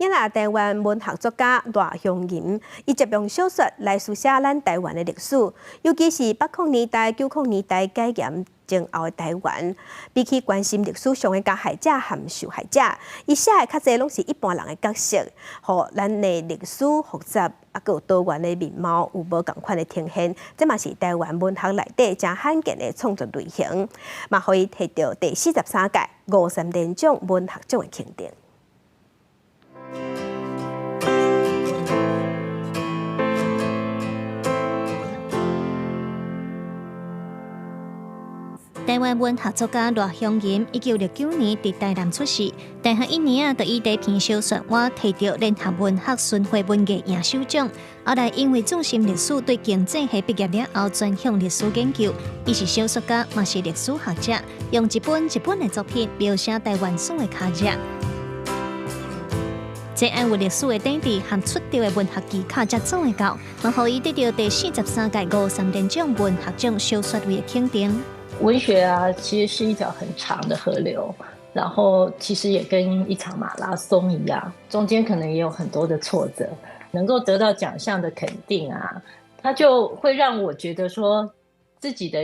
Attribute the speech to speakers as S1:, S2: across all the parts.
S1: 因啦台湾文学作家赖香吟，伊接用小说来书写咱台湾的历史，尤其是80年代、90年代戒严前后的台湾。比起关心历史上的加害者和受害者，伊写的较侪拢是一般人的角色，互咱的历史复杂，佮有多元的面貌，有无共款的呈现。这嘛是台湾文学内底真罕见的创作类型，嘛可以摕到第43届53连奖文学奖的肯定。
S2: 台湾文学作家赖香吟1969年伫台南出世，大学1年就以第一篇小说我摕到联合文学巡回文艺影秀奖。后来因为重视历史对经济系毕业了后，转向历史研究。伊是小说家，嘛是历史学者，用一本的作品描写台湾史的脚迹。这爱有历史的底子和出调的文学技巧才做会到，嘛，互伊得到第43届53连奖文学奖小说类的肯定。
S3: 文学啊，其实是一条很长的河流，然后其实也跟一场马拉松一样，中间可能也有很多的挫折。能够得到奖项的肯定啊，它就会让我觉得说自己的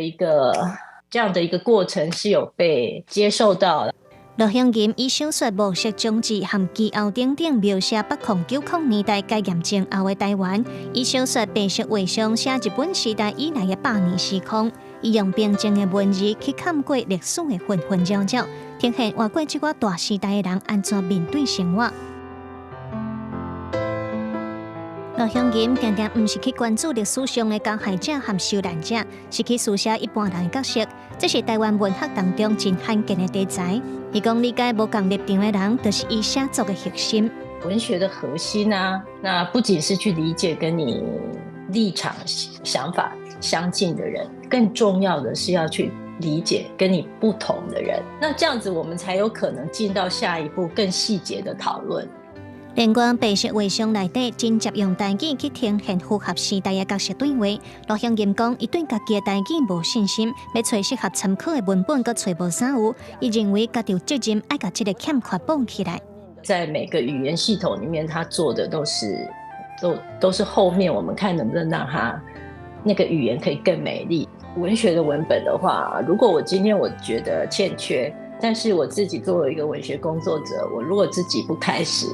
S3: 这样的一个过程是有被接受到的。
S2: 赖香吟以小说《暮色种子》和《气候等等描写80、90年代戒严前后的台湾，以小说《白色画像》写日本时代以来的100年时空。伊用平静的文字去看过历史的纷纷扰扰，呈现活过这个大时代的人安怎面对生活。赖香吟常常毋是去关注历史上的加害者和受难者，是去书写一般人的角色。这是台湾文学当中真罕见的题材。伊讲理解无共立场的人，就是伊写作的核心。
S3: 文学的核心啊，那不仅是去理解跟你立场、想法相近的人，更重要的是要去理解跟你不同的人。那这样子，我们才有可能进到下一步更细节的讨论。
S2: 连贯白色画像内底，真接用台语去呈现符合时代的角色对话。赖香吟讲，伊对家己的台语无信心，要找适合参考的文本，佮找无啥有。伊认为家己有责任爱把这个欠缺补起来。
S3: 在每个语言系统里面，他做的都是后面我们看能不能让他那个语言可以更美丽。文学的文本的话，如果我今天我觉得欠缺，但是我自己作为一个文学工作者，我如果自己不开始，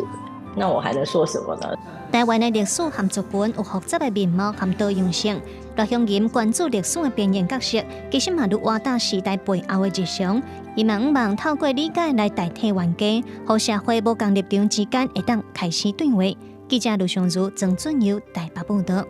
S3: 那我还能说什么呢？
S2: 台湾的历史和作文有复杂的面貌和多样性。赖香吟关注历史的边缘角色，其实嘛，如挖大时代背后的日常。伊嘛毋望透过理解来代替冤家，互社会无共立场之间会当开始对话。记者卢尚如、曾俊佑台北报道。